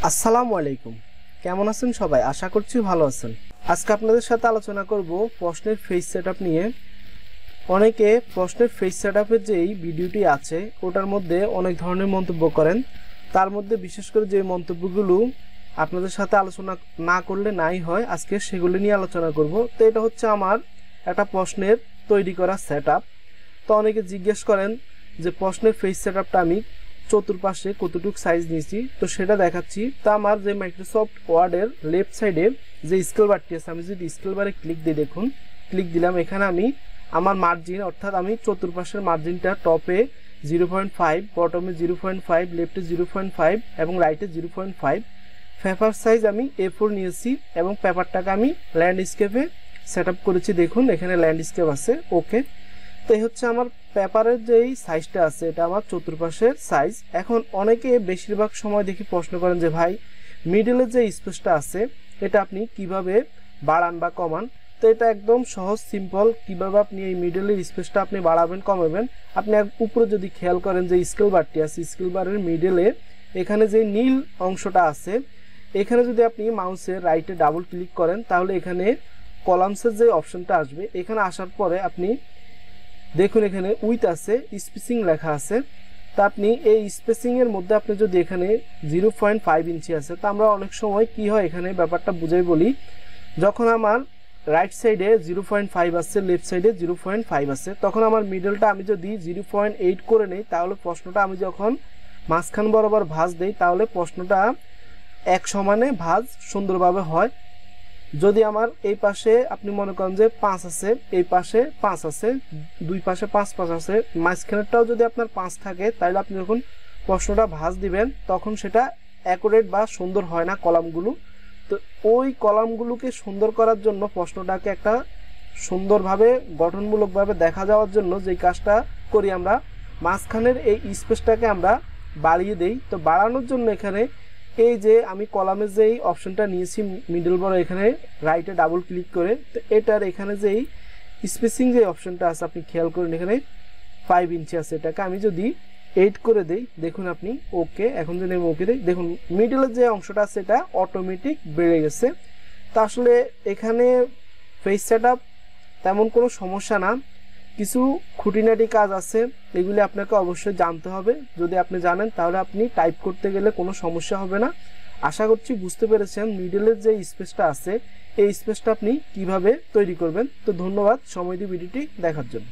আসসালামু আলাইকুম। কেমন আছেন সবাই? আশা করছি ভালো আছেন। আজকে আপনাদের সাথে আলোচনা করব প্রশ্নের ফেস সেটআপ নিয়ে। অনেকে প্রশ্নের ফেস সেটআপের যেই ভিডিওটি আছে ওটার মধ্যে অনেক ধরনের মন্তব্য করেন। তার মধ্যে বিশেষ করে যে মন্তব্যগুলো আপনাদের সাথে আলোচনা না করলে নাই হয়, আজকে সেগুলো নিয়ে আলোচনা করব। তো এটা হচ্ছে আমার একটা প্রশ্নের তৈরি করা সেটআপ। তো অনেকে জিজ্ঞেস করেন যে প্রশ্নের ফেস সেটআপটা আমি চতুর্পাশে কতটুকু সাইজ নিয়েছি, তো সেটা দেখাচ্ছি। তা আমার যে মাইক্রোসফট ওয়ার্ডের লেফট সাইডে যে স্কেল বারটি আছে, আমি যদি স্কেল বারে ক্লিক দিই, দেখুন ক্লিক দিলাম, এখানে আমি আমার মার্জিন অর্থাৎ আমি চতুর্পাশের মার্জিনটা টপে 0.5, বটমে 0.5, লেফটে 0.5 এবং রাইটে 0.5। পেপার সাইজ আমি A4 নিয়েছি এবং পেপারটাকে আমি ল্যান্ডস্কেপে সেট আপ করেছি। দেখুন এখানে ল্যান্ডস্কেপ আছে। ওকে, তো এই হচ্ছে আমার পেপারের যেই সাইজটা আছে, এটা আমার চতুর্পাশের সাইজ। এখন অনেকে বেশিরভাগ সময় দেখি প্রশ্ন করেন যে ভাই মিডলের যে স্পেসটা আছে এটা আপনি কিভাবে বাড়ান বা কমান। তো এটা একদম সহজ সিম্পল, কিভাবে আপনি এই মিডলের স্পেসটা আপনি বাড়াবেন কমাবেন। আপনি উপরে যদি খেয়াল করেন যে স্কেল বারটি আছে, স্কেল বারের মিডলে এখানে যে নীল অংশটা আছে, এখানে যদি আপনি মাউসের রাইটে ডাবল ক্লিক করেন তাহলে এখানে কলামসের যে অপশনটা আসবে, এখানে আসার পরে আপনি দেখুন এখানে উইথ আছে, স্পেসিং লেখা আছে। তা আপনি এই স্পেসিং এর মধ্যে আপনি যদি এখানে 0.5 ইঞ্চি আছে, তা আমরা অনেক সময় কি হয় এখানে ব্যাপারটা বুঝাই বলি। যখন আমার রাইট সাইডে 0.5 আছে, লেফট সাইডে 0.5 আছে, তখন আমার মিডলটা আমি যদি 0.8 করে নেই তাহলে প্রশ্নটা আমি যখন মাঝখান বরাবর ভাঁজ দেই তাহলে প্রশ্নটা এক সমানে ভাঁজ সুন্দরভাবে হয়। যদি আমার এই পাশে আপনি মনে করেন যে 5 আছে, এই পাশে 5 আছে, দুই পাশে 5 আছে, মাঝখানেরটাও যদি আপনার 5 থাকে, তাহলে আপনি যখন প্রশ্নটা ভাঁজ দিবেন তখন সেটা অ্যাকুরেট বা সুন্দর হয় না কলামগুলো। তো ওই কলামগুলোকে সুন্দর করার জন্য, প্রশ্নটাকে একটা সুন্দরভাবে গঠনমূলকভাবে দেখা যাওয়ার জন্য যেই কাজটা করি আমরা, মাঝখানের এই স্পেসটাকে আমরা বাড়িয়ে দেই। তো বাড়ানোর জন্য এখানে এই যে আমি কলামের যেই অপশনটা নিয়েছি মিডল বড়, এখানে রাইটে ডাবল ক্লিক করে, তো এটার এখানে যেই স্পেসিং যে অপশনটা আছে আপনি খেয়াল করুন, এখানে 5 ইঞ্চি আছে, এটাকে আমি যদি 8 করে দেই, দেখুন আপনি ওকে, এখন যদি আমি ওকে দিই দেখুন মিডলের যে অংশটা আছে এটা অটোমেটিক বেড়ে গেছে। তা আসলে এখানে ফেস সেটআপ তেমন কোনো সমস্যা না, কিছু খুঁটিনাটি কাজ আছে, এগুলি আপনাকে অবশ্যই জানতে হবে। যদি আপনি জানেন তাহলে আপনি টাইপ করতে গেলে কোনো সমস্যা হবে না। আশা করছি বুঝতে পেরেছেন মিডলের যে স্পেসটা আছে এই স্পেসটা আপনি কিভাবে তৈরি করবেন। তো ধন্যবাদ সময় দিয়ে ভিডিওটি দেখার জন্য।